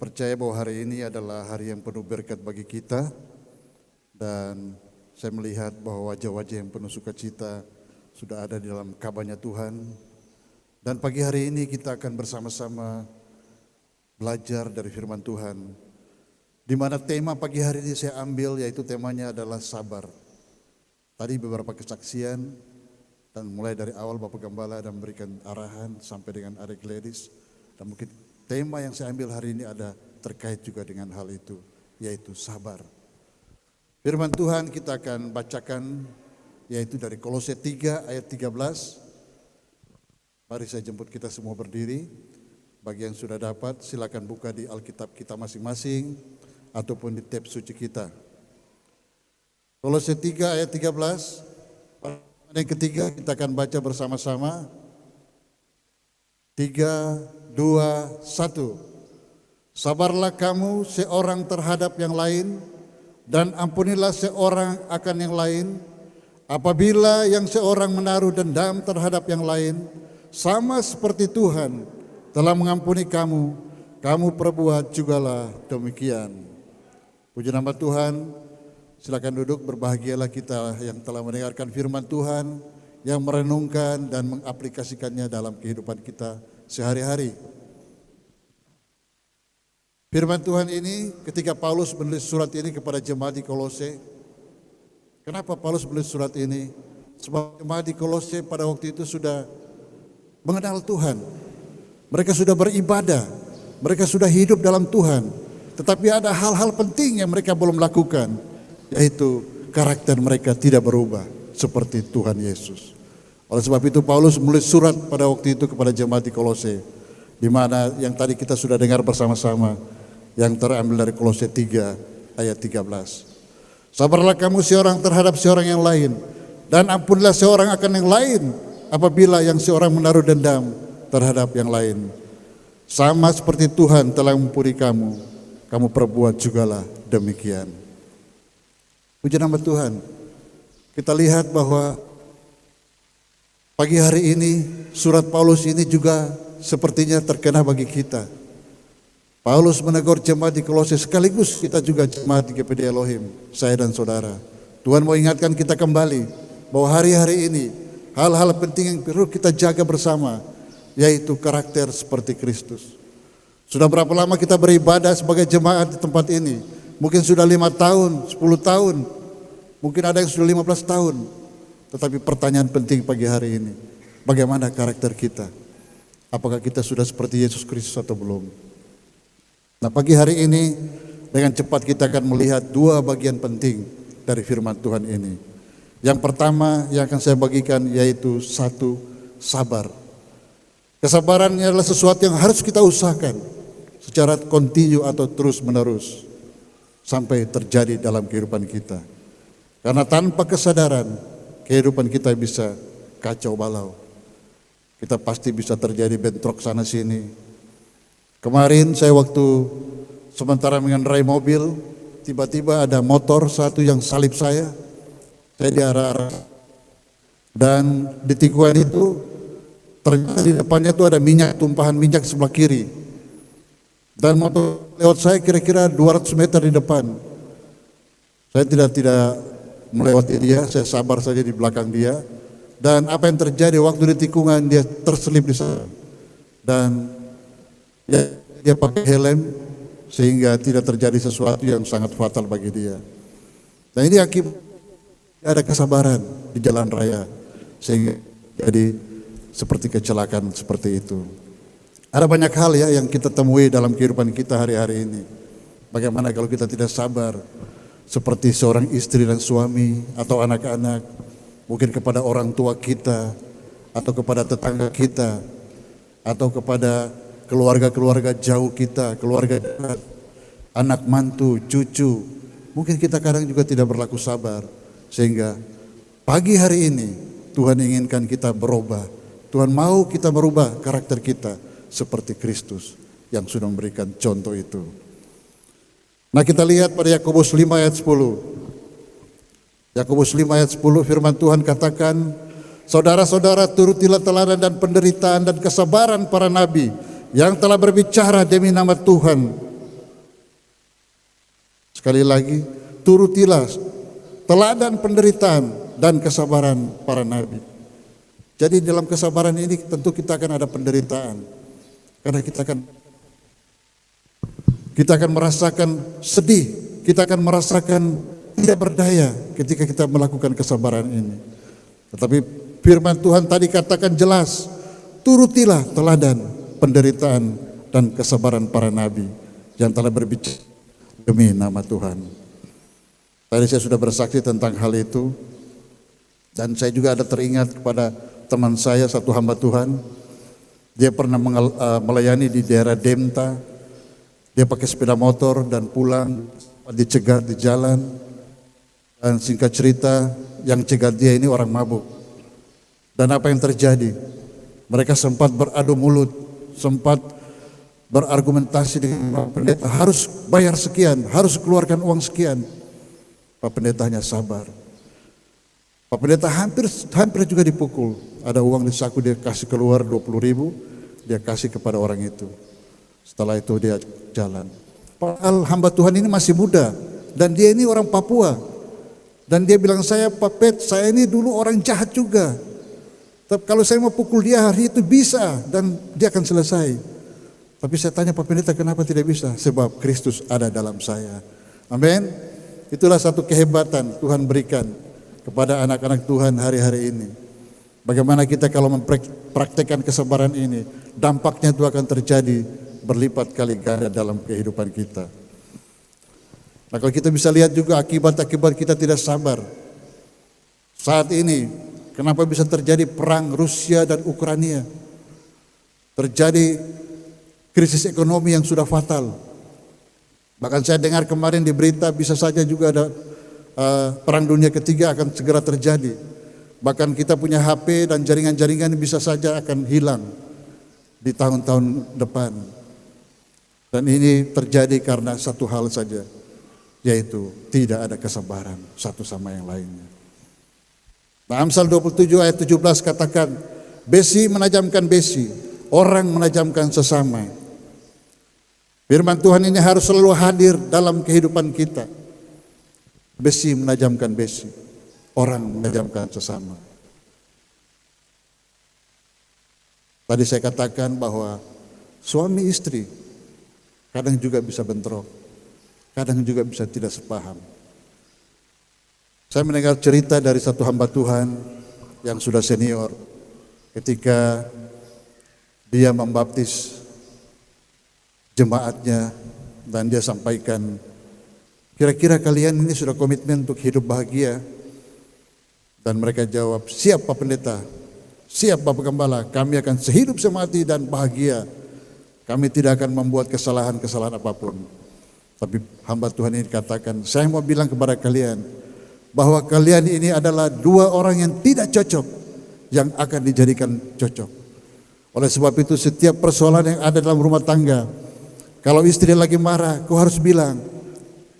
percaya bahwa hari ini adalah hari yang penuh berkat bagi kita, dan saya melihat bahwa wajah-wajah yang penuh sukacita sudah ada di dalam kabarnya Tuhan. Dan pagi hari ini kita akan bersama-sama belajar dari firman Tuhan, di mana tema pagi hari ini saya ambil yaitu temanya adalah sabar. Tadi beberapa kesaksian, dan mulai dari awal Bapak Gembala dan memberikan arahan sampai dengan Adik Gladys, dan mungkin tema yang saya ambil hari ini ada terkait juga dengan hal itu, yaitu sabar. Firman Tuhan kita akan bacakan yaitu dari Kolose 3 ayat 13. Mari saya jemput kita semua berdiri. Bagi yang sudah dapat silakan buka di Alkitab kita masing-masing ataupun di tab suci kita. Kolose 3 ayat 13. Yang ketiga kita akan baca bersama-sama. 3, 2, 1. Sabarlah kamu seorang terhadap yang lain, dan ampunilah seorang akan yang lain. Apabila yang seorang menaruh dendam terhadap yang lain, sama seperti Tuhan telah mengampuni kamu, kamu perbuat jugalah demikian. Puji nama Tuhan. Silakan duduk, berbahagialah kita yang telah mendengarkan firman Tuhan, yang merenungkan dan mengaplikasikannya dalam kehidupan kita sehari-hari. Firman Tuhan ini ketika Paulus menulis surat ini kepada jemaat di Kolose. Kenapa Paulus menulis surat ini? Sebab jemaat di Kolose pada waktu itu sudah mengenal Tuhan. Mereka sudah beribadah, mereka sudah hidup dalam Tuhan. Tetapi ada hal-hal penting yang mereka belum lakukan, yaitu karakter mereka tidak berubah seperti Tuhan Yesus. Oleh sebab itu Paulus menulis surat pada waktu itu kepada jemaat di Kolose, di mana yang tadi kita sudah dengar bersama-sama, yang terambil dari Kolose 3 ayat 13. Sabarlah kamu seorang terhadap seorang yang lain, dan ampunilah seorang akan yang lain apabila yang seorang menaruh dendam terhadap yang lain. Sama seperti Tuhan telah mengampuni kamu, kamu perbuat jugalah demikian. Puji nama Tuhan. Kita lihat bahwa pagi hari ini surat Paulus ini juga sepertinya terkena bagi kita. Paulus menegur jemaat di Kolose, sekaligus kita juga jemaat di GPD Elohim, saya dan saudara. Tuhan mau ingatkan kita kembali bahwa hari-hari ini hal-hal penting yang perlu kita jaga bersama, yaitu karakter seperti Kristus. Sudah berapa lama kita beribadah sebagai jemaat di tempat ini? Mungkin sudah 5 tahun, 10 tahun, mungkin ada yang sudah 15 tahun. Tetapi pertanyaan penting pagi hari ini, bagaimana karakter kita? Apakah kita sudah seperti Yesus Kristus atau belum? Nah, pagi hari ini dengan cepat kita akan melihat 2 bagian penting dari firman Tuhan ini. Yang pertama yang akan saya bagikan yaitu 1, sabar. Kesabaran adalah sesuatu yang harus kita usahakan secara kontinu atau terus menerus sampai terjadi dalam kehidupan kita. Karena tanpa kesadaran kehidupan kita bisa kacau balau. Kita pasti bisa terjadi bentrok sana sini. Kemarin saya waktu sementara mengendarai mobil, tiba-tiba ada motor satu yang salip saya diarah-arah, dan di tikungan itu ternyata di depannya itu ada minyak, tumpahan minyak sebelah kiri, dan motor lewat saya kira-kira 200 meter di depan. Saya tidak melewati dia, saya sabar saja di belakang dia, dan apa yang terjadi waktu di tikungan, dia terselip di sana, dan dia pakai helm sehingga tidak terjadi sesuatu yang sangat fatal bagi dia. Dan ini akibat ada kesabaran di jalan raya sehingga jadi seperti kecelakaan seperti itu. Ada banyak hal ya yang kita temui dalam kehidupan kita hari-hari ini. Bagaimana kalau kita tidak sabar seperti seorang istri dan suami atau anak-anak, mungkin kepada orang tua kita atau kepada tetangga kita atau kepada keluarga-keluarga jauh kita, keluarga dekat, anak mantu, cucu. Mungkin kita kadang juga tidak berlaku sabar. Sehingga pagi hari ini Tuhan inginkan kita berubah. Tuhan mau kita merubah karakter kita seperti Kristus yang sudah memberikan contoh itu. Nah, kita lihat pada Yakobus 5 ayat 10. Yakobus 5 ayat 10 firman Tuhan katakan, saudara-saudara turutilah teladan dan penderitaan dan kesabaran para nabi yang telah berbicara demi nama Tuhan Sekali lagi, turutilah teladan penderitaan dan kesabaran para nabi. Jadi dalam kesabaran ini tentu kita akan ada penderitaan. Karena kita akan merasakan sedih, kita akan merasakan tidak berdaya ketika kita melakukan kesabaran ini. Tetapi firman Tuhan tadi katakan jelas, turutilah teladan penderitaan dan kesabaran para nabi yang telah berbicara demi nama Tuhan. Tadi saya sudah bersaksi tentang hal itu, dan saya juga ada teringat kepada teman saya, satu hamba Tuhan. Dia pernah melayani di daerah Demta. Dia pakai sepeda motor dan pulang, dicegat di jalan. Dan singkat cerita, yang cegat dia ini orang mabuk. Dan apa yang terjadi? Mereka sempat beradu mulut, sempat berargumentasi dengan Pak Pendeta, harus bayar sekian, harus keluarkan uang sekian. Pak Pendeta hanya sabar. Pak Pendeta hampir juga dipukul. Ada uang di saku, dia kasih keluar 20.000, dia kasih kepada orang itu. Setelah itu dia jalan. Padahal hamba Tuhan ini masih muda, dan dia ini orang Papua. Dan dia bilang, saya Pak Pet, saya ini dulu orang jahat juga. Tapi kalau saya mau pukul dia hari itu bisa, dan dia akan selesai. Tapi saya tanya Pak Pendeta, kenapa tidak bisa? Sebab Kristus ada dalam saya. Amin. Itulah satu kehebatan Tuhan berikan kepada anak-anak Tuhan hari-hari ini. Bagaimana kita kalau mempraktekkan kesabaran ini, dampaknya itu akan terjadi berlipat kali ganda dalam kehidupan kita. Nah, kalau kita bisa lihat juga akibat-akibat kita tidak sabar. Saat ini, kenapa bisa terjadi perang Rusia dan Ukraina? Terjadi krisis ekonomi yang sudah fatal. Bahkan saya dengar kemarin di berita bisa saja juga ada perang dunia ketiga akan segera terjadi. Bahkan kita punya HP dan jaringan-jaringan bisa saja akan hilang di tahun-tahun depan. Dan ini terjadi karena satu hal saja, yaitu tidak ada kesabaran satu sama yang lainnya. Nah, Amsal 27 ayat 17 katakan, besi menajamkan besi, orang menajamkan sesama. Firman Tuhan ini harus selalu hadir dalam kehidupan kita. Besi menajamkan besi, orang menajamkan sesama. Tadi saya katakan bahwa suami istri kadang juga bisa bentrok, kadang juga bisa tidak sepaham. Saya mendengar cerita dari satu hamba Tuhan yang sudah senior, ketika dia membaptis jemaatnya, dan dia sampaikan, kira-kira kalian ini sudah komitmen untuk hidup bahagia? Dan mereka jawab, siap Pak Pendeta, siap Bapak Gembala, kami akan sehidup semati dan bahagia. Kami tidak akan membuat kesalahan-kesalahan apapun. Tapi hamba Tuhan ini katakan, saya mau bilang kepada kalian, bahwa kalian ini adalah dua orang yang tidak cocok, yang akan dijadikan cocok. Oleh sebab itu setiap persoalan yang ada dalam rumah tangga, kalau istri lagi marah, kau harus bilang,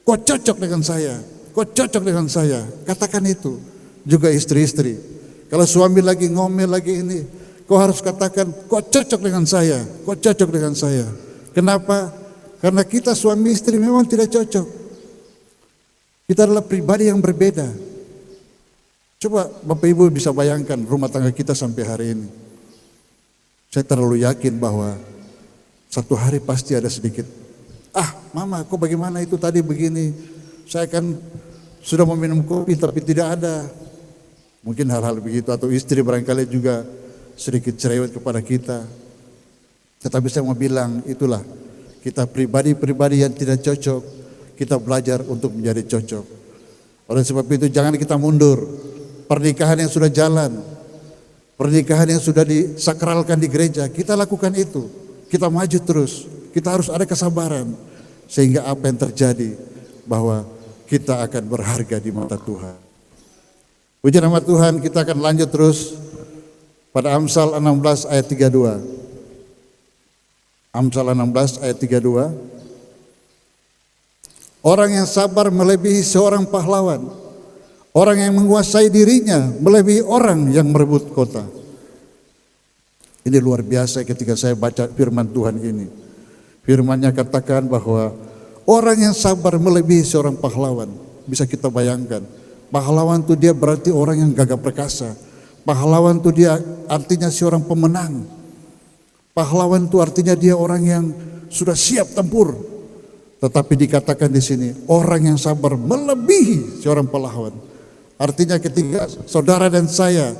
kau cocok dengan saya, kau cocok dengan saya. Katakan itu. Juga istri-istri, kalau suami lagi ngomel lagi ini, kau harus katakan, kau cocok dengan saya, kau cocok dengan saya. Kenapa? Karena kita suami istri memang tidak cocok. Kita adalah pribadi yang berbeda. Coba Bapak Ibu bisa bayangkan rumah tangga kita sampai hari ini. Saya terlalu yakin bahwa satu hari pasti ada sedikit, mama kok bagaimana itu tadi begini, saya kan sudah mau minum kopi tapi tidak ada. Mungkin hal-hal begitu, atau istri barangkali juga sedikit cerewet kepada kita. Tetapi saya mau bilang, itulah kita pribadi-pribadi yang tidak cocok, kita belajar untuk menjadi cocok. Oleh sebab itu jangan kita mundur. Pernikahan yang sudah jalan, pernikahan yang sudah disakralkan di gereja, kita lakukan itu. Kita maju terus, kita harus ada kesabaran. Sehingga apa yang terjadi, bahwa kita akan berharga di mata Tuhan. Puji nama Tuhan, kita akan lanjut terus pada Amsal 16 ayat 32. Amsal 16 ayat 32. Orang yang sabar melebihi seorang pahlawan. Orang yang menguasai dirinya melebihi orang yang merebut kota. Ini luar biasa ketika saya baca firman Tuhan ini. Firman-Nya katakan bahwa Orang yang sabar melebihi seorang pahlawan. Bisa kita bayangkan, pahlawan itu dia berarti orang yang gagah perkasa. Pahlawan itu dia artinya seorang pemenang. Pahlawan itu artinya dia orang yang sudah siap tempur. Tetapi dikatakan di sini, orang yang sabar melebihi seorang pahlawan. Artinya ketika saudara dan saya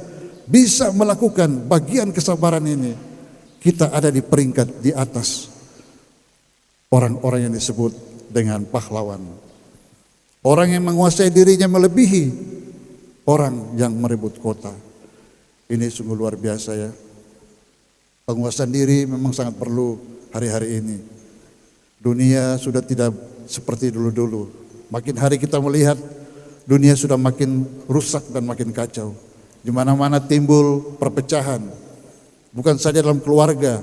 bisa melakukan bagian kesabaran ini, kita ada di peringkat di atas orang-orang yang disebut dengan pahlawan. Orang yang menguasai dirinya melebihi orang yang merebut kota. Ini sungguh luar biasa ya. Penguasaan diri memang sangat perlu hari-hari ini. Dunia sudah tidak seperti dulu-dulu. Makin hari kita melihat dunia sudah makin rusak dan makin kacau. Di mana-mana timbul perpecahan. Bukan saja dalam keluarga,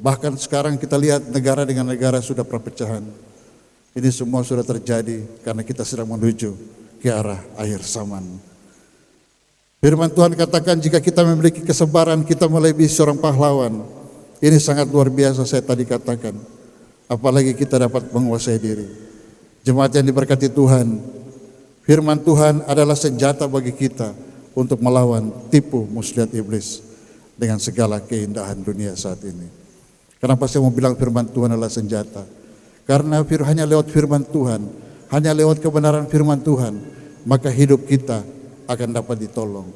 bahkan sekarang kita lihat negara dengan negara sudah perpecahan. Ini semua sudah terjadi karena kita sedang menuju ke arah akhir zaman. Firman Tuhan katakan jika kita memiliki kesabaran, kita melebihi seorang pahlawan. Ini sangat luar biasa saya tadi katakan. Apalagi kita dapat menguasai diri. Jemaat yang diberkati Tuhan, firman Tuhan adalah senjata bagi kita untuk melawan tipu muslihat iblis dengan segala keindahan dunia saat ini. Kenapa saya mau bilang firman Tuhan adalah senjata? Karena hanya lewat firman Tuhan, hanya lewat kebenaran firman Tuhan, maka hidup kita akan dapat ditolong.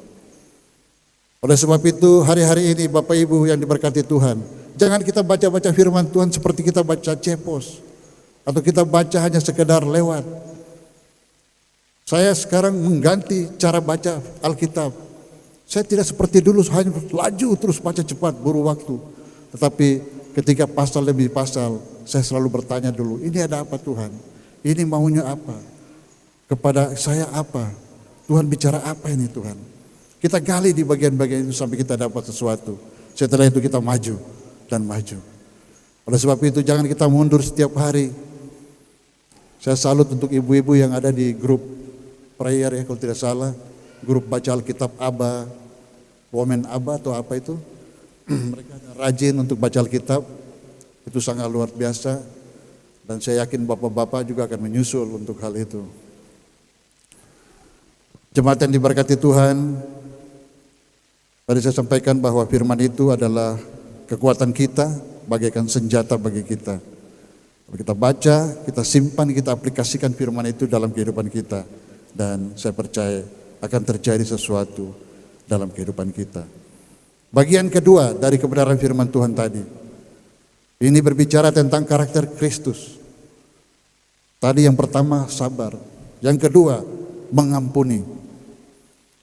Oleh sebab itu hari-hari ini Bapak Ibu yang diberkati Tuhan, jangan kita baca-baca firman Tuhan seperti kita baca cepos, atau kita baca hanya sekedar lewat. Saya sekarang mengganti cara baca Alkitab. Saya tidak seperti dulu hanya laju terus baca cepat buru waktu. Tetapi ketika pasal demi pasal, saya selalu bertanya dulu, ini ada apa Tuhan? Ini maunya apa? Kepada saya apa? Tuhan bicara apa ini Tuhan? Kita gali di bagian-bagian itu sampai kita dapat sesuatu. Setelah itu kita maju dan maju. Oleh sebab itu jangan kita mundur setiap hari. Saya salut untuk ibu-ibu yang ada di grup prayer ya kalau tidak salah. Grup baca Alkitab Aba, Women Aba atau apa itu. Mereka rajin untuk baca Alkitab. Itu sangat luar biasa. Dan saya yakin bapak-bapak juga akan menyusul untuk hal itu. Jemaat yang diberkati Tuhan, tadi saya sampaikan bahwa firman itu adalah kekuatan kita, bagaikan senjata bagi kita. Kalau kita baca, kita simpan, kita aplikasikan firman itu dalam kehidupan kita. Dan saya percaya akan terjadi sesuatu dalam kehidupan kita. Bagian kedua dari kebenaran firman Tuhan tadi, ini berbicara tentang karakter Kristus. Tadi yang pertama sabar, yang kedua mengampuni.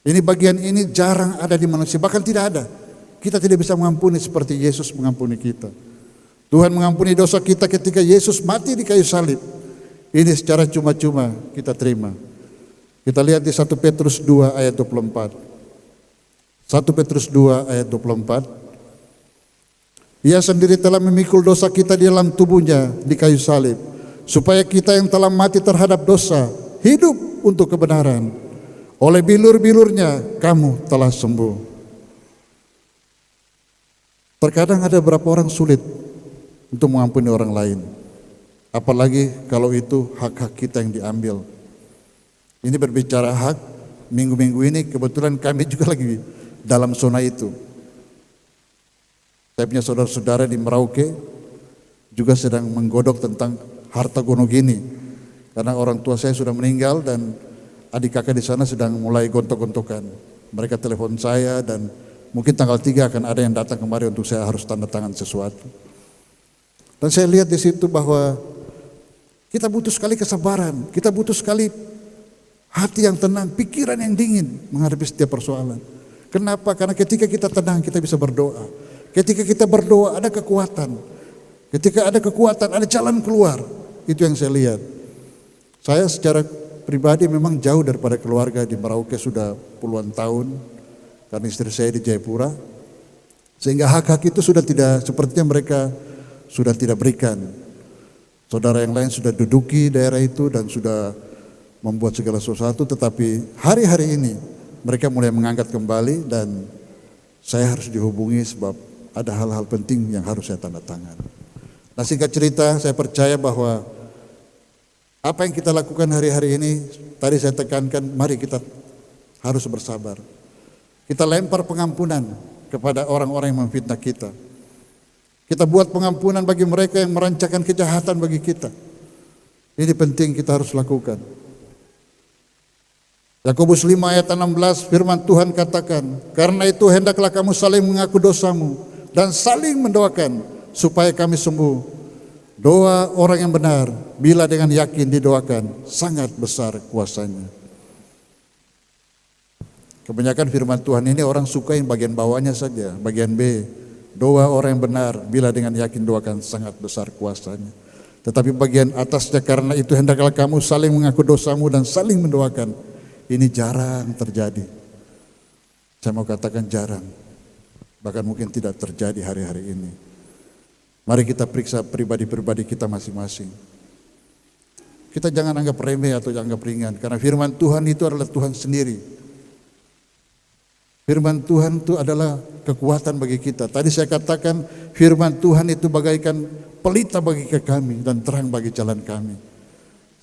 Ini bagian ini jarang ada di manusia, bahkan tidak ada. Kita tidak bisa mengampuni seperti Yesus mengampuni kita. Tuhan mengampuni dosa kita ketika Yesus mati di kayu salib. Ini secara cuma-cuma kita terima. Kita lihat di 1 Petrus 2 ayat 24. 1 Petrus 2 ayat 24. Ia sendiri telah memikul dosa kita di dalam tubuhnya di kayu salib, supaya kita yang telah mati terhadap dosa hidup untuk kebenaran. Oleh bilur-bilurnya kamu telah sembuh. Terkadang ada beberapa orang sulit untuk mengampuni orang lain. Apalagi kalau itu hak-hak kita yang diambil. Ini berbicara hak, minggu-minggu ini kebetulan kami juga lagi dalam zona itu. Saya punya saudara-saudara di Merauke juga sedang menggodok tentang harta gonogini. Karena orang tua saya sudah meninggal dan adik kakak di sana sedang mulai gontok-gontokan. Mereka telepon saya dan mungkin tanggal 3 akan ada yang datang kemari untuk saya harus tanda tangan sesuatu. Dan saya lihat di situ bahwa kita butuh sekali kesabaran, kita butuh sekali hati yang tenang, pikiran yang dingin menghadapi setiap persoalan. Kenapa? Karena ketika kita tenang kita bisa berdoa. Ketika kita berdoa ada kekuatan. Ketika ada kekuatan ada jalan keluar. Itu yang saya lihat. Saya secara pribadi memang jauh daripada keluarga di Merauke sudah puluhan tahun. Karena istri saya di Jayapura. Sehingga hak-hak itu sudah tidak sepertinya mereka sudah tidak berikan. Saudara yang lain sudah duduki daerah itu dan sudah membuat segala sesuatu, tetapi hari-hari ini mereka mulai mengangkat kembali dan saya harus dihubungi sebab ada hal-hal penting yang harus saya tanda tangan. Nah singkat cerita, saya percaya bahwa Apa yang kita lakukan hari-hari ini, tadi saya tekankan, mari kita harus bersabar. Kita lempar pengampunan kepada orang-orang yang memfitnah kita. Kita buat pengampunan bagi mereka yang merancangkan kejahatan bagi kita. Ini penting kita harus lakukan. Yakobus 5 ayat 16 firman Tuhan katakan, karena itu hendaklah kamu saling mengaku dosamu dan saling mendoakan supaya kami sembuh. Doa orang yang benar bila dengan yakin didoakan sangat besar kuasanya. Kebanyakan firman Tuhan ini orang suka yang bagian bawahnya saja, bagian B. Doa orang yang benar bila dengan yakin doakan sangat besar kuasanya. Tetapi bagian atasnya, karena itu hendaklah kamu saling mengaku dosamu dan saling mendoakan. Ini jarang terjadi. Saya mau katakan jarang. Bahkan mungkin tidak terjadi hari-hari ini. Mari kita periksa pribadi-pribadi kita masing-masing. Kita jangan anggap remeh atau anggap ringan. Karena firman Tuhan itu adalah Tuhan sendiri. Firman Tuhan itu adalah kekuatan bagi kita. Tadi saya katakan firman Tuhan itu bagaikan pelita bagi kami dan terang bagi jalan kami.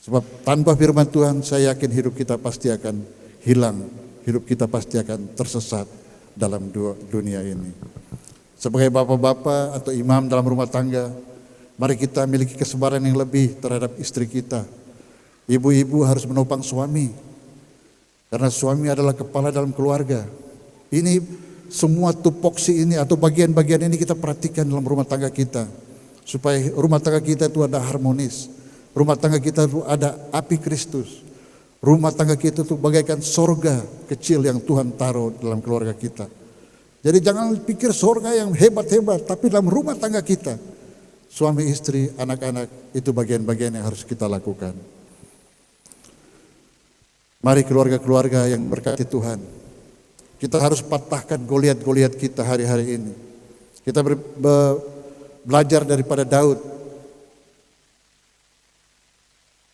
Sebab tanpa firman Tuhan saya yakin hidup kita pasti akan hilang. Hidup kita pasti akan tersesat dalam dunia ini. Sebagai bapak-bapak atau imam dalam rumah tangga, mari kita miliki kesabaran yang lebih terhadap istri kita. Ibu-ibu harus menopang suami. Karena suami adalah kepala dalam keluarga. Ini semua tupoksi ini atau bagian-bagian ini kita perhatikan dalam rumah tangga kita. Supaya rumah tangga kita itu ada harmonis. Rumah tangga kita itu ada api Kristus. Rumah tangga kita itu bagaikan sorga kecil yang Tuhan taruh dalam keluarga kita. Jadi jangan pikir sorga yang hebat-hebat, tapi dalam rumah tangga kita, suami istri, anak-anak, itu bagian-bagian yang harus kita lakukan. Mari keluarga-keluarga yang berkati Tuhan, kita harus patahkan Goliat-Goliat kita hari-hari ini. Kita belajar daripada Daud.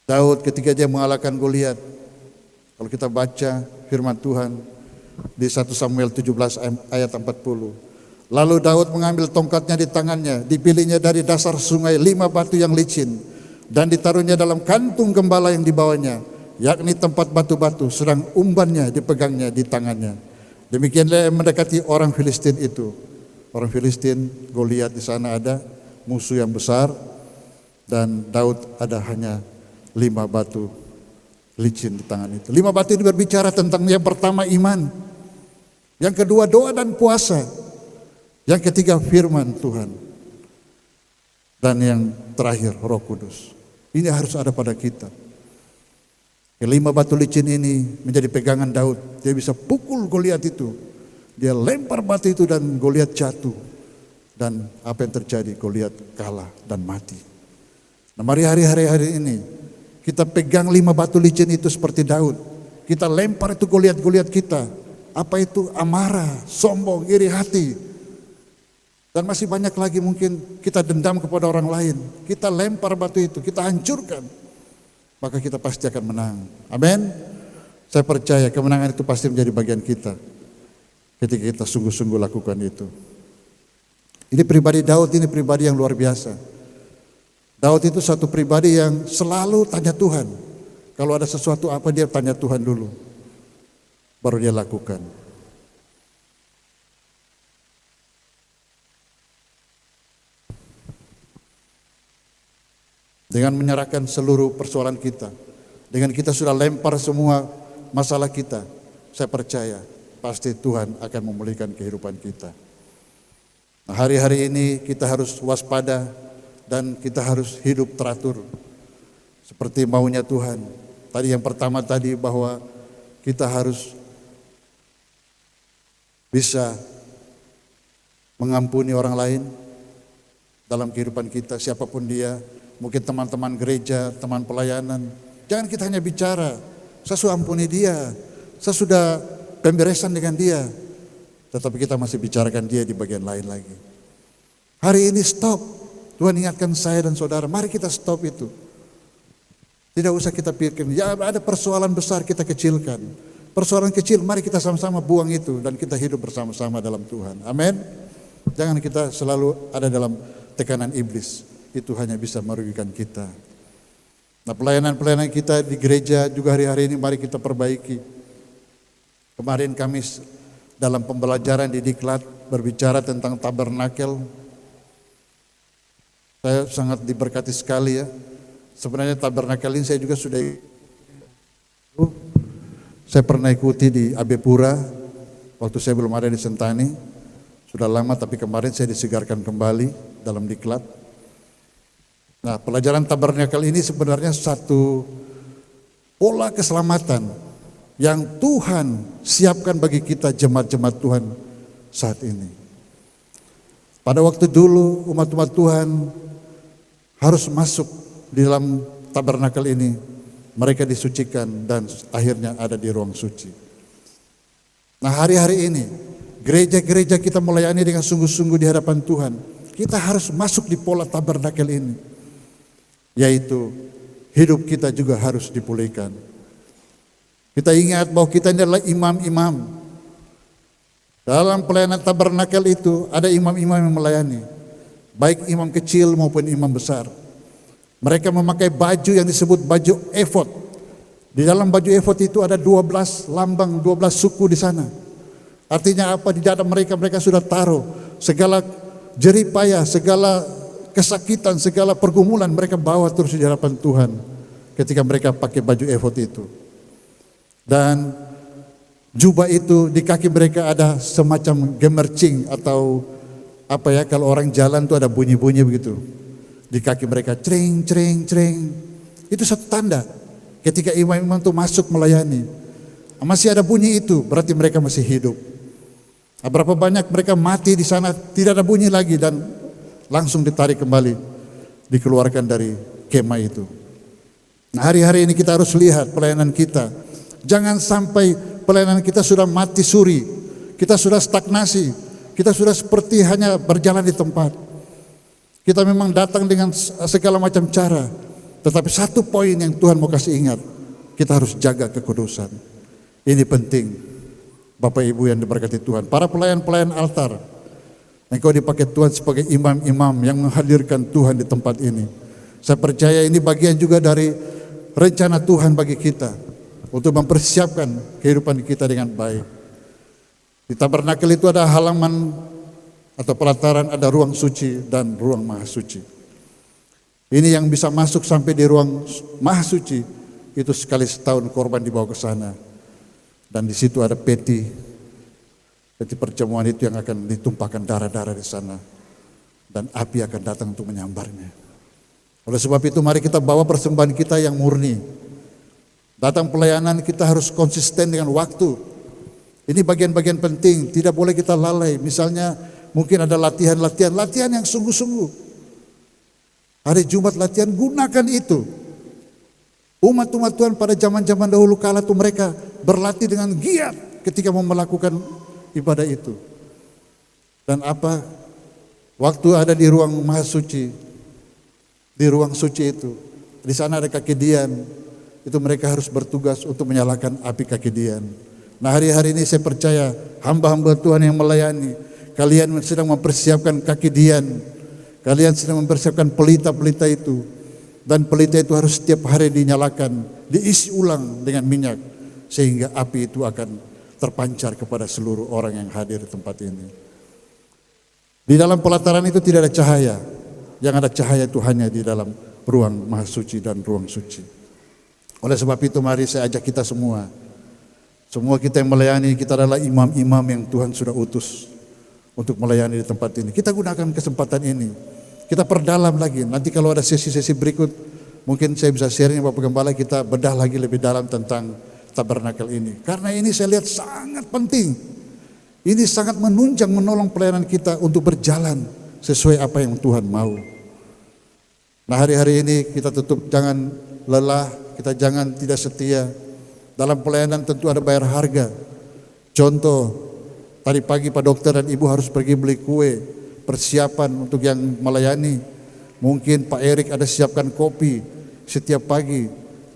Daud ketika dia mengalahkan Goliat, kalau kita baca firman Tuhan di 1 Samuel 17 ayat 40. Lalu Daud mengambil tongkatnya di tangannya, dipilihnya dari dasar sungai 5 batu yang licin, dan ditaruhnya dalam kantung gembala yang dibawanya, yakni tempat batu-batu, sedang umbannya dipegangnya di tangannya. Demikianlah mendekati orang Filistin itu. Orang Filistin, Goliat di sana ada, musuh yang besar, dan Daud ada hanya 5 batu licin di tangan itu. 5 batu ini berbicara tentang yang pertama iman, yang kedua doa dan puasa, yang ketiga firman Tuhan, dan yang terakhir Roh Kudus. Ini harus ada pada kita. 5 batu licin ini menjadi pegangan Daud. Dia bisa pukul Goliat itu. Dia lempar batu itu dan Goliat jatuh. Dan apa yang terjadi? Goliat kalah dan mati. Nah, mari hari-hari ini kita pegang 5 batu licin itu seperti Daud. Kita lempar itu Goliat-Goliat kita. Apa itu? Amarah, sombong, iri hati. Dan masih banyak lagi mungkin kita dendam kepada orang lain. Kita lempar batu itu, kita hancurkan. Maka kita pasti akan menang. Amin. Saya percaya kemenangan itu pasti menjadi bagian kita. Ketika kita sungguh-sungguh lakukan itu. Ini pribadi Daud, ini pribadi yang luar biasa. Daud itu satu pribadi yang selalu tanya Tuhan. Kalau ada sesuatu apa dia tanya Tuhan dulu. Baru dia lakukan. Dengan menyerahkan seluruh persoalan kita. Dengan kita sudah lempar semua masalah kita. Saya percaya pasti Tuhan akan memulihkan kehidupan kita. Nah, hari-hari ini kita harus waspada. Dan kita harus hidup teratur seperti maunya Tuhan. Tadi yang pertama tadi bahwa kita harus bisa mengampuni orang lain dalam kehidupan kita, siapapun dia. Mungkin teman-teman gereja, teman pelayanan. Jangan kita hanya bicara, saya sudah ampuni dia, saya sudah pemberesan dengan dia. Tetapi kita masih bicarakan dia di bagian lain lagi. Hari ini stop. Tuhan ingatkan saya dan saudara, mari kita stop itu. Tidak usah kita pikirkan, ya ada persoalan besar kita kecilkan. Persoalan kecil, mari kita sama-sama buang itu dan kita hidup bersama-sama dalam Tuhan. Amin. Jangan kita selalu ada dalam tekanan iblis. Itu hanya bisa merugikan kita. Nah, pelayanan-pelayanan kita di gereja juga hari-hari ini mari kita perbaiki. Kemarin kami dalam pembelajaran di Diklat berbicara tentang tabernakel. Saya sangat diberkati sekali ya. Sebenarnya tabernakel ini saya juga sudah saya pernah ikuti di Abe Pura waktu saya belum ada di Sentani. Sudah lama tapi kemarin saya disegarkan kembali dalam Diklat. Nah, pelajaran tabernakel ini sebenarnya satu pola keselamatan yang Tuhan siapkan bagi kita jemaat-jemaat Tuhan saat ini. Pada waktu dulu umat-umat Tuhan harus masuk di dalam tabernakel ini. Mereka disucikan dan akhirnya ada di ruang suci. Nah, hari-hari ini gereja-gereja kita melayani dengan sungguh-sungguh di hadapan Tuhan. Kita harus masuk di pola tabernakel ini. Yaitu hidup kita juga harus dipulihkan. Kita ingat bahwa kita ini adalah imam-imam. Dalam pelayanan tabernakel itu ada imam-imam yang melayani. Baik imam kecil maupun imam besar. Mereka memakai baju yang disebut baju efod. Di dalam baju efod itu ada 12 lambang, 12 suku di sana. Artinya apa? Di dada mereka sudah taruh segala jeripaya, segala kesakitan, segala pergumulan mereka bawa terus di hadapan Tuhan ketika mereka pakai baju efod itu. Dan jubah itu di kaki mereka ada semacam gemercing atau apa ya, kalau orang jalan tuh ada bunyi-bunyi begitu. Di kaki mereka cering, cering, cering. Itu satu tanda ketika imam-imam itu masuk melayani. Masih ada bunyi itu, berarti mereka masih hidup. Berapa banyak mereka mati di sana, tidak ada bunyi lagi dan langsung ditarik kembali, dikeluarkan dari kemah itu. Nah, hari-hari ini kita harus lihat pelayanan kita. Jangan sampai pelayanan kita sudah mati suri, kita sudah stagnasi, kita sudah seperti hanya berjalan di tempat. Kita memang datang dengan segala macam cara, tetapi satu poin yang Tuhan mau kasih ingat, kita harus jaga kekudusan. Ini penting, Bapak Ibu yang diberkati Tuhan. Para pelayan-pelayan altar, engkau dipakai Tuhan sebagai imam-imam yang menghadirkan Tuhan di tempat ini. Saya percaya ini bagian juga dari rencana Tuhan bagi kita untuk mempersiapkan kehidupan kita dengan baik. Di tabernakel itu ada halaman atau pelataran, ada ruang suci dan ruang maha suci. Ini yang bisa masuk sampai di ruang maha suci itu sekali setahun korban dibawa ke sana. Dan di situ ada peti perjamuan itu yang akan ditumpahkan darah-darah di sana. Dan api akan datang untuk menyambarnya. Oleh sebab itu mari kita bawa persembahan kita yang murni. Datang pelayanan kita harus konsisten dengan waktu. Ini bagian-bagian penting, tidak boleh kita lalai. Misalnya mungkin ada latihan yang sungguh-sungguh. Hari Jumat latihan, gunakan itu. Umat-umat Tuhan pada zaman-zaman dahulu kala itu mereka berlatih dengan giat ketika mau melakukan ibadah itu. Dan apa? Waktu ada di ruang maha suci, di ruang suci itu, di sana ada kakidian, itu mereka harus bertugas untuk menyalakan api kakidian. Nah, hari-hari ini saya percaya hamba-hamba Tuhan yang melayani, kalian sedang mempersiapkan kakidian, kalian sedang mempersiapkan pelita-pelita itu, dan pelita itu harus setiap hari dinyalakan, diisi ulang dengan minyak, sehingga api itu akan terpancar kepada seluruh orang yang hadir di tempat ini. Di dalam pelataran itu tidak ada cahaya, yang ada cahaya itu hanya di dalam ruang maha suci dan ruang suci. Oleh sebab itu mari saya ajak kita semua kita yang melayani, kita adalah imam-imam yang Tuhan sudah utus untuk melayani di tempat ini. Kita gunakan kesempatan ini, kita perdalam lagi. Nanti kalau ada sesi-sesi berikut, mungkin saya bisa sharing Bapak Gembala, kita bedah lagi lebih dalam tentang tabernakel ini. Karena ini saya lihat sangat penting. Ini sangat menunjang, menolong pelayanan kita untuk berjalan sesuai apa yang Tuhan mau. Nah, hari-hari ini kita tetap jangan lelah, kita jangan tidak setia. Dalam pelayanan tentu ada bayar harga. Contoh, tadi pagi Pak Dokter dan Ibu harus pergi beli kue, persiapan untuk yang melayani. Mungkin Pak Erik ada siapkan kopi setiap pagi.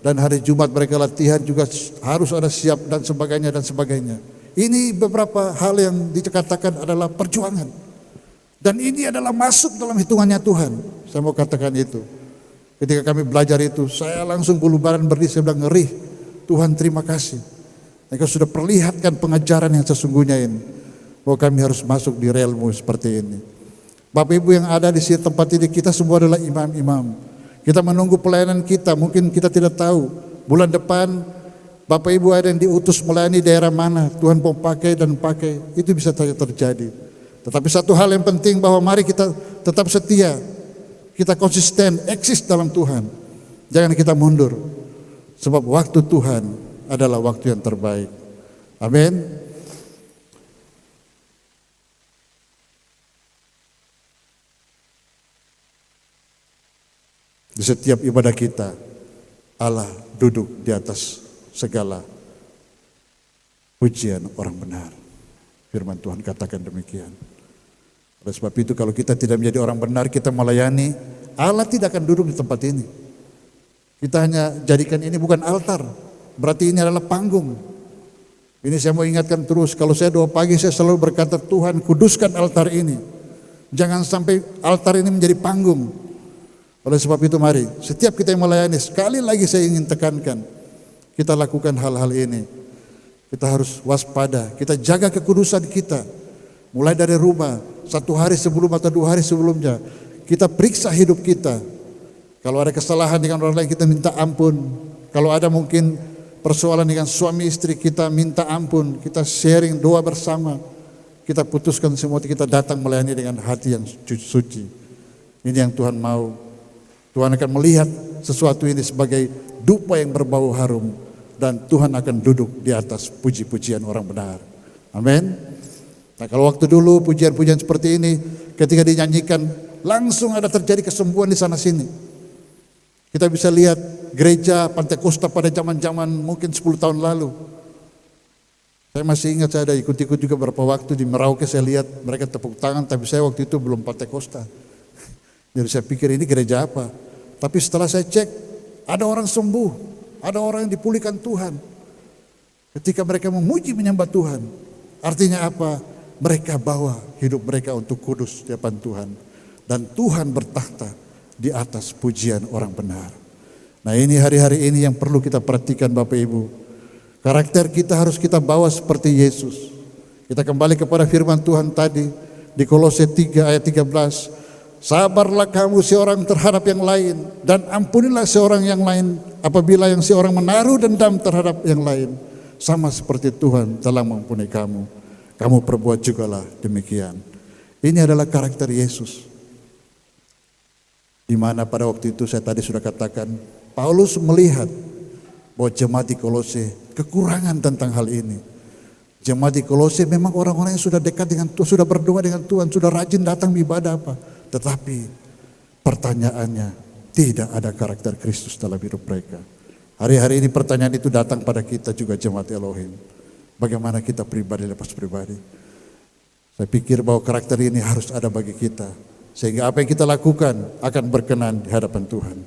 Dan hari Jumat mereka latihan juga harus ada siap dan sebagainya dan sebagainya. Ini beberapa hal yang dikatakan adalah perjuangan. Dan ini adalah masuk dalam hitungannya Tuhan. Saya mau katakan itu. Ketika kami belajar itu, saya langsung bulu badan berdiri, saya bilang, ngeri, Tuhan terima kasih. Engkau sudah perlihatkan pengajaran yang sesungguhnya ini, bahwa kami harus masuk di relmu seperti ini. Bapak Ibu yang ada di sini tempat ini, kita semua adalah imam-imam. Kita menunggu pelayanan kita, mungkin kita tidak tahu bulan depan Bapak Ibu ada yang diutus melayani daerah mana, Tuhan mau pakai dan pakai, itu bisa saja terjadi. Tetapi satu hal yang penting, bahwa mari kita tetap setia, kita konsisten, eksis dalam Tuhan. Jangan kita mundur, sebab waktu Tuhan adalah waktu yang terbaik. Amin. Di setiap ibadah kita, Allah duduk di atas segala pujian orang benar. Firman Tuhan katakan demikian. Oleh sebab itu, kalau kita tidak menjadi orang benar, kita melayani, Allah tidak akan duduk di tempat ini. Kita hanya jadikan ini bukan altar, berarti ini adalah panggung. Ini saya mau ingatkan terus, kalau saya doa pagi saya selalu berkata, Tuhan kuduskan altar ini. Jangan sampai altar ini menjadi panggung. Oleh sebab itu mari, setiap kita yang melayani, sekali lagi saya ingin tekankan, kita lakukan hal-hal ini. Kita harus waspada, kita jaga kekudusan kita. Mulai dari rumah, 1 hari sebelum atau 2 hari sebelumnya, kita periksa hidup kita. Kalau ada kesalahan dengan orang lain, kita minta ampun. Kalau ada mungkin persoalan dengan suami istri, kita minta ampun. Kita sharing doa bersama. Kita putuskan semua, kita datang melayani dengan hati yang suci. Ini yang Tuhan mau. Tuhan akan melihat sesuatu ini sebagai dupa yang berbau harum, dan Tuhan akan duduk di atas puji-pujian orang benar. Amin. Nah, kalau waktu dulu pujian-pujian seperti ini, ketika dinyanyikan, langsung ada terjadi kesembuhan di sana sini. Kita bisa lihat gereja Pantekosta pada zaman-zaman mungkin 10 tahun lalu. Saya masih ingat, saya ada ikut-ikut juga beberapa waktu di Merauke, saya lihat mereka tepuk tangan, tapi saya waktu itu belum Pantekosta. Jadi saya pikir ini gereja apa? Tapi setelah saya cek, ada orang sembuh, ada orang yang dipulihkan Tuhan. Ketika mereka memuji menyembah Tuhan, artinya apa? Mereka bawa hidup mereka untuk kudus di hadapan Tuhan. Dan Tuhan bertakhta di atas pujian orang benar. Nah, ini hari-hari ini yang perlu kita perhatikan Bapak Ibu. Karakter kita harus kita bawa seperti Yesus. Kita kembali kepada firman Tuhan tadi di Kolose 3 ayat 13. Sabarlah kamu seorang terhadap yang lain, dan ampunilah seorang yang lain apabila yang seorang menaruh dendam terhadap yang lain. Sama seperti Tuhan telah mengampuni kamu, kamu perbuat jugalah demikian. Ini adalah karakter Yesus. Di mana pada waktu itu saya tadi sudah katakan, Paulus melihat bahwa jemaat di Kolose kekurangan tentang hal ini. Jemaat di Kolose memang orang-orang yang sudah dekat dengan Tuhan, sudah berdoa dengan Tuhan, sudah rajin datang ibadah apa. Tetapi pertanyaannya, tidak ada karakter Kristus dalam hidup mereka. Hari-hari ini pertanyaan itu datang pada kita juga jemaat Elohim. Bagaimana kita pribadi lepas pribadi? Saya pikir bahwa karakter ini harus ada bagi kita. Sehingga apa yang kita lakukan akan berkenan di hadapan Tuhan.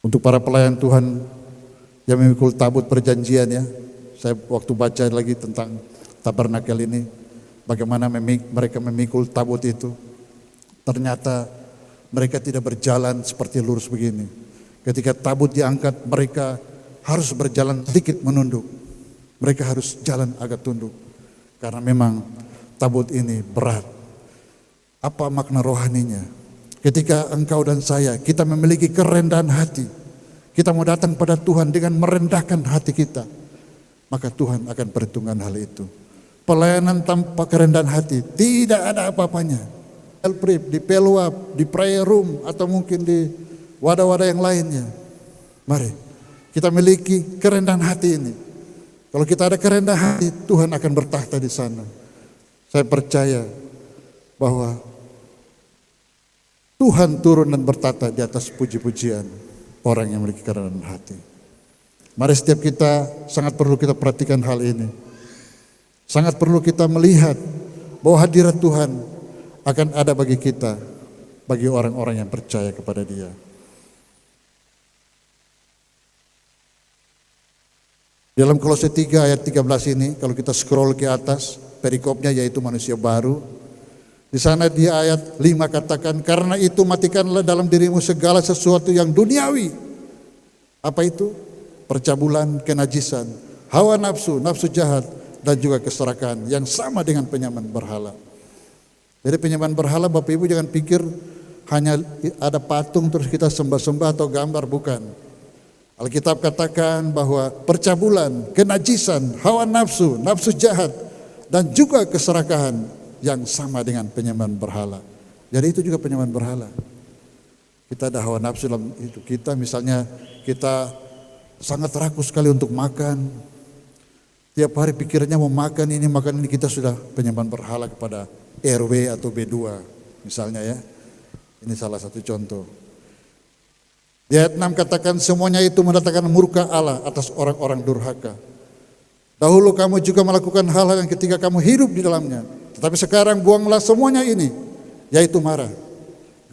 Untuk para pelayan Tuhan yang memikul tabut perjanjian, ya, saya waktu baca lagi tentang tabernakel ini, bagaimana mereka memikul tabut itu, ternyata mereka tidak berjalan seperti lurus begini. Ketika tabut diangkat, mereka harus berjalan sedikit menunduk, mereka harus jalan agak tunduk, karena memang tabut ini berat. Apa makna rohaninya? Ketika engkau dan saya, kita memiliki kerendahan hati, kita mau datang pada Tuhan dengan merendahkan hati kita, maka Tuhan akan perhitungkan hal itu. Pelayanan tanpa kerendahan hati tidak ada apa-apanya. Di Peluap, di prayer room, atau mungkin di wadah-wadah yang lainnya. Mari kita miliki kerendahan hati ini. Kalau kita ada kerendahan hati, Tuhan akan bertakhta di sana. Saya percaya bahwa Tuhan turun dan bertata di atas puji-pujian orang yang memiliki kerendahan hati. Mari setiap kita sangat perlu kita perhatikan hal ini. Sangat perlu kita melihat bahwa hadirat Tuhan akan ada bagi kita, bagi orang-orang yang percaya kepada Dia. Dalam Kolose 3 ayat 13 ini, kalau kita scroll ke atas, perikopnya yaitu manusia baru. Di sana di ayat 5 katakan, karena itu matikanlah dalam dirimu segala sesuatu yang duniawi. Apa itu? Percabulan, kenajisan, hawa nafsu, nafsu jahat, dan juga keserakahan yang sama dengan penyembahan berhala. Jadi penyembahan berhala, Bapak Ibu jangan pikir hanya ada patung terus kita sembah-sembah atau gambar, bukan. Alkitab katakan bahwa percabulan, kenajisan, hawa nafsu, nafsu jahat, dan juga keserakahan yang sama dengan penyembahan berhala. Jadi itu juga penyembahan berhala. Kita ada hawa nafsu dalam hidup kita, misalnya kita sangat rakus sekali untuk makan. Tiap hari pikirannya mau makan ini, kita sudah penyembahan berhala kepada RW atau B2 misalnya ya. Ini salah satu contoh. Di ayat 6 katakan semuanya itu mendatangkan murka Allah atas orang-orang durhaka. Dahulu kamu juga melakukan hal-hal yang ketika kamu hidup di dalamnya. Tetapi sekarang buanglah semuanya ini, yaitu marah,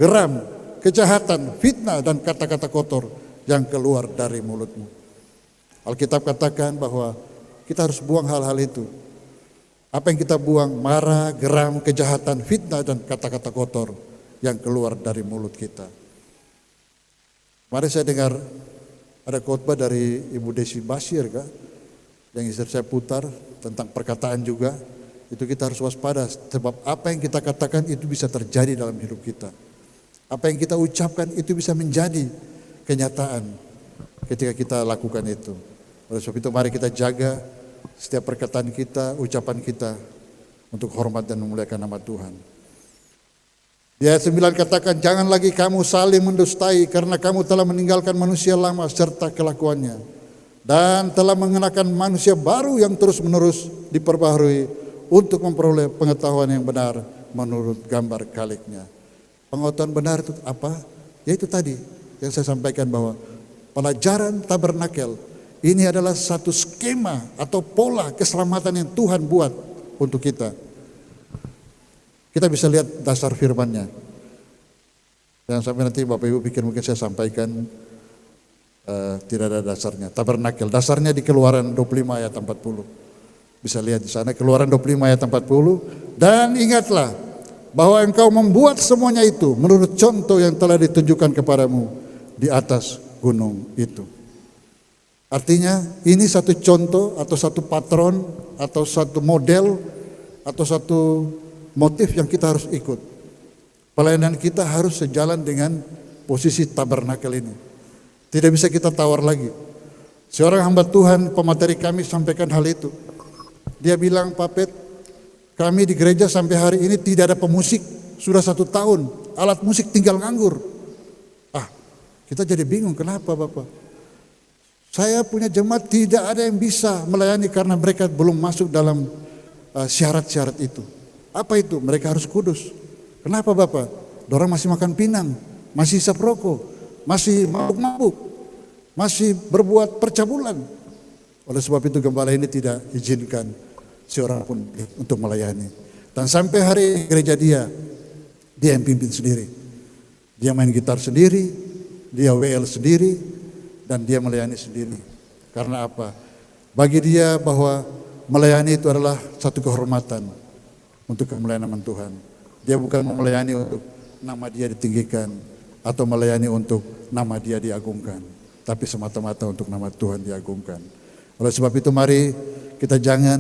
geram, kejahatan, fitnah, dan kata-kata kotor yang keluar dari mulutmu. Alkitab katakan bahwa kita harus buang hal-hal itu. Apa yang kita buang? Marah, geram, kejahatan, fitnah, dan kata-kata kotor yang keluar dari mulut kita. Kemarin saya dengar ada khotbah dari Ibu Desi Basir yang istri saya putar tentang perkataan juga. Itu kita harus waspada sebab apa yang kita katakan itu bisa terjadi dalam hidup kita. Apa yang kita ucapkan itu bisa menjadi kenyataan ketika kita lakukan itu. Oleh sebab itu mari kita jaga setiap perkataan kita, ucapan kita untuk hormat dan memuliakan nama Tuhan. Di ayat 9 katakan, jangan lagi kamu saling mendustai karena kamu telah meninggalkan manusia lama serta kelakuannya dan telah mengenakan manusia baru yang terus-menerus diperbaharui untuk memperoleh pengetahuan yang benar menurut gambar kaliknya. Pengetahuan benar itu apa? Yaitu tadi yang saya sampaikan bahwa pelajaran tabernakel ini adalah satu skema atau pola keselamatan yang Tuhan buat untuk kita. Kita bisa lihat dasar firman-Nya. Jangan sampai nanti Bapak Ibu pikir mungkin saya sampaikan tidak ada dasarnya. Tabernakel, dasarnya di Keluaran 25 ayat 40. Bisa lihat di sana Keluaran 25 ayat 40. Dan ingatlah bahwa engkau membuat semuanya itu menurut contoh yang telah ditunjukkan kepadamu di atas gunung itu. Artinya ini satu contoh atau satu patron atau satu model atau satu motif yang kita harus ikut. Pelayanan kita harus sejalan dengan posisi tabernakel ini. Tidak bisa kita tawar lagi. Seorang hamba Tuhan, pemateri kami sampaikan hal itu. Dia bilang, Pak Pet, kami di gereja sampai hari ini tidak ada pemusik. Sudah 1 tahun, alat musik tinggal nganggur. Kita jadi bingung, kenapa Bapak? Saya punya jemaat tidak ada yang bisa melayani karena mereka belum masuk dalam syarat-syarat itu. Apa itu? Mereka harus kudus. Kenapa Bapak? Dorang masih makan pinang, masih isap rokok, masih mabuk-mabuk, masih berbuat percabulan. Oleh sebab itu gembala ini tidak izinkan seorang pun untuk melayani. Dan sampai hari gereja dia yang pimpin sendiri. Dia main gitar sendiri, dia WL sendiri, dan dia melayani sendiri. Karena apa? Bagi dia bahwa melayani itu adalah satu kehormatan untuk kemuliaan nama Tuhan. Dia bukan melayani untuk nama dia ditinggikan atau melayani untuk nama dia diagungkan, tapi semata-mata untuk nama Tuhan diagungkan. Oleh sebab itu mari kita jangan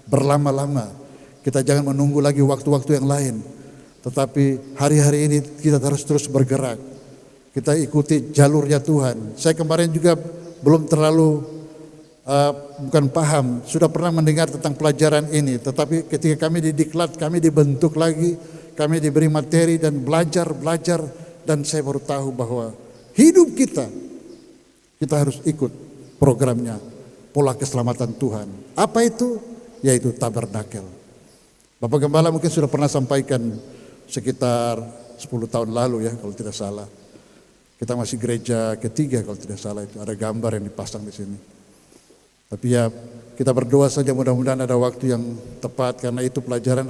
berlama-lama, kita jangan menunggu lagi waktu-waktu yang lain, tetapi hari-hari ini kita harus terus bergerak. Kita ikuti jalurnya Tuhan. Saya kemarin juga belum terlalu bukan paham, sudah pernah mendengar tentang pelajaran ini, tetapi ketika kami didiklat, kami dibentuk lagi, kami diberi materi dan belajar, dan saya baru tahu bahwa hidup kita harus ikut programnya, pola keselamatan Tuhan. Apa itu? Yaitu tabernakel. Bapak Gembala mungkin sudah pernah sampaikan sekitar 10 tahun lalu ya, kalau tidak salah. Kita masih gereja ketiga kalau tidak salah, itu ada gambar yang dipasang di sini. Tapi ya kita berdoa saja mudah-mudahan ada waktu yang tepat, karena itu pelajaran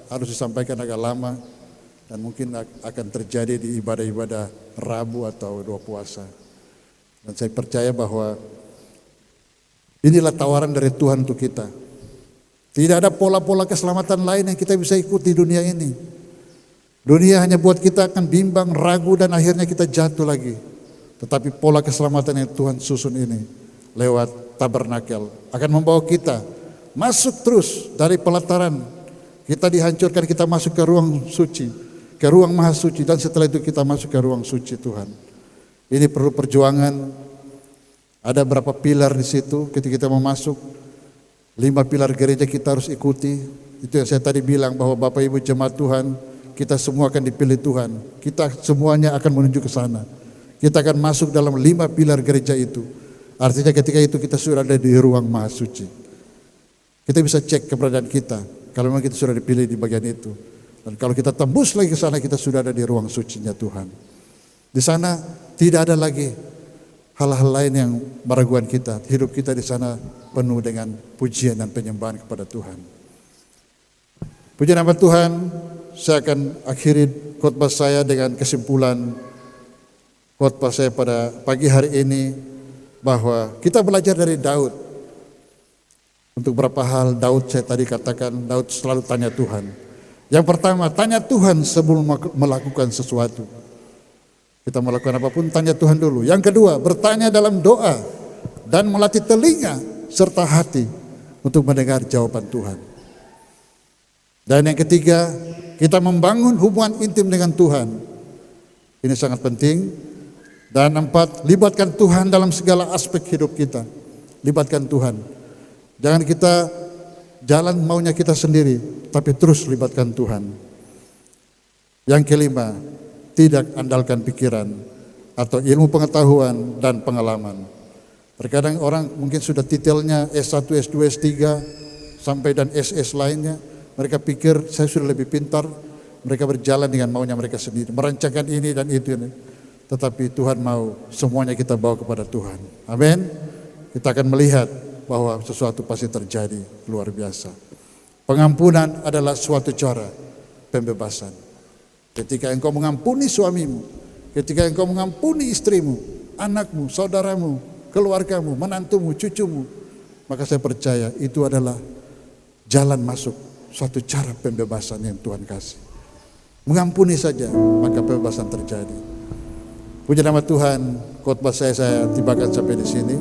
harus disampaikan agak lama dan mungkin akan terjadi di ibadah-ibadah Rabu atau doa puasa. Dan saya percaya bahwa Inilah tawaran dari Tuhan untuk kita. Tidak ada pola-pola keselamatan lain yang kita bisa ikuti dunia ini. Dunia hanya buat kita akan bimbang, ragu, dan akhirnya kita jatuh lagi. Tetapi pola keselamatan yang Tuhan susun ini lewat tabernakel akan membawa kita masuk terus dari pelataran. Kita dihancurkan, kita masuk ke ruang suci, ke ruang maha suci, dan setelah itu kita masuk ke ruang suci Tuhan. Ini perlu perjuangan. Ada berapa pilar di situ ketika kita mau masuk. 5 pilar gereja kita harus ikuti. Itu yang saya tadi bilang bahwa Bapak Ibu jemaat Tuhan, kita semua akan dipilih Tuhan. Kita semuanya akan menuju ke sana. Kita akan masuk dalam 5 pilar gereja itu. Artinya ketika itu kita sudah ada di ruang maha suci. Kita bisa cek keberadaan kita kalau memang kita sudah dipilih di bagian itu. Dan kalau kita tembus lagi ke sana, kita sudah ada di ruang sucinya Tuhan. Di sana tidak ada lagi hal-hal lain yang meragukan kita. Hidup kita di sana penuh dengan pujian dan penyembahan kepada Tuhan. Puji nama Tuhan. Saya akan akhiri khotbah saya dengan kesimpulan khotbah saya pada pagi hari ini, bahwa kita belajar dari Daud. Untuk beberapa hal Daud, saya tadi katakan Daud selalu tanya Tuhan. Yang pertama, tanya Tuhan sebelum melakukan sesuatu. Kita melakukan apapun, tanya Tuhan dulu. Yang kedua, bertanya dalam doa dan melatih telinga serta hati untuk mendengar jawaban Tuhan. Dan yang ketiga, kita membangun hubungan intim dengan Tuhan. Ini sangat penting. Dan 4, libatkan Tuhan dalam segala aspek hidup kita. Libatkan Tuhan. Jangan kita jalan maunya kita sendiri, tapi terus libatkan Tuhan. Yang kelima, tidak andalkan pikiran atau ilmu pengetahuan dan pengalaman. Terkadang orang mungkin sudah titelnya S1, S2, S3 sampai dan SS lainnya. Mereka pikir saya sudah lebih pintar. Mereka berjalan dengan maunya mereka sendiri, merancangkan ini dan itu. Tetapi Tuhan mau semuanya kita bawa kepada Tuhan. Amin. Kita akan melihat bahwa sesuatu pasti terjadi luar biasa. Pengampunan adalah suatu cara pembebasan. Ketika engkau mengampuni suamimu, ketika engkau mengampuni istrimu, anakmu, saudaramu, keluargamu, menantumu, cucumu, maka saya percaya itu adalah jalan masuk suatu cara pembebasan yang Tuhan kasih. Mengampuni saja, maka pembebasan terjadi. Puji nama Tuhan, khotbah saya tibakan sampai di sini.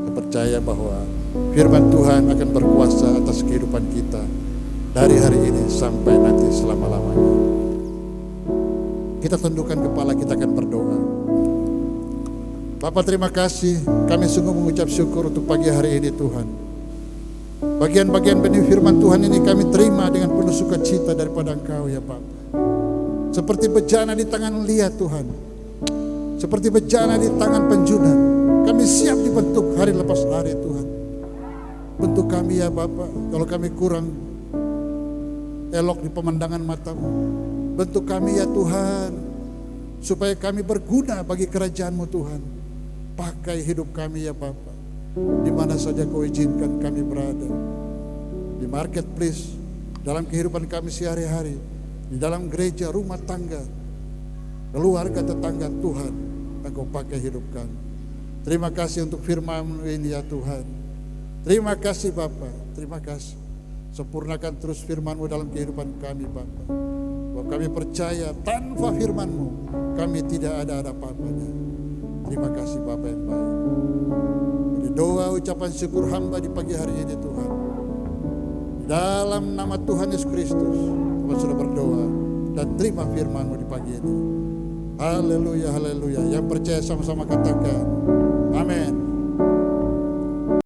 Saya percaya bahwa firman Tuhan akan berkuasa atas kehidupan kita dari hari ini sampai nanti selama-lamanya. Kita tundukkan kepala, kita akan berdoa. Bapa, terima kasih, kami sungguh mengucap syukur untuk pagi hari ini Tuhan. Bagian-bagian benih firman Tuhan ini kami terima dengan penuh sukacita daripada Engkau ya Bapa. Seperti bejana di tangan liat Tuhan, seperti bejana di tangan penjuna, kami siap dibentuk hari lepas hari Tuhan. Bentuk kami ya Bapa, kalau kami kurang elok di pemandangan matamu. Bentuk kami ya Tuhan, supaya kami berguna bagi kerajaan-Mu Tuhan. Pakai hidup kami ya Bapa, di mana saja Kau izinkan kami berada. Di marketplace, dalam kehidupan kami sehari-hari, di dalam gereja, rumah tangga, keluarga, tetangga Tuhan, Engkau pakai hidup kami. Terima kasih untuk firman-Mu ini ya Tuhan. Terima kasih Bapa, terima kasih. Sempurnakan terus firman-Mu dalam kehidupan kami Bapa. Bahwa kami percaya tanpa firman-Mu kami tidak ada apa-apanya. Terima kasih Bapa yang baik. Ini doa ucapan syukur hamba di pagi hari ini Tuhan. Dalam nama Tuhan Yesus Kristus, Tuhan sudah berdoa dan terima firman-Mu di pagi ini. Haleluya, haleluya. Yang percaya sama-sama katakan amin.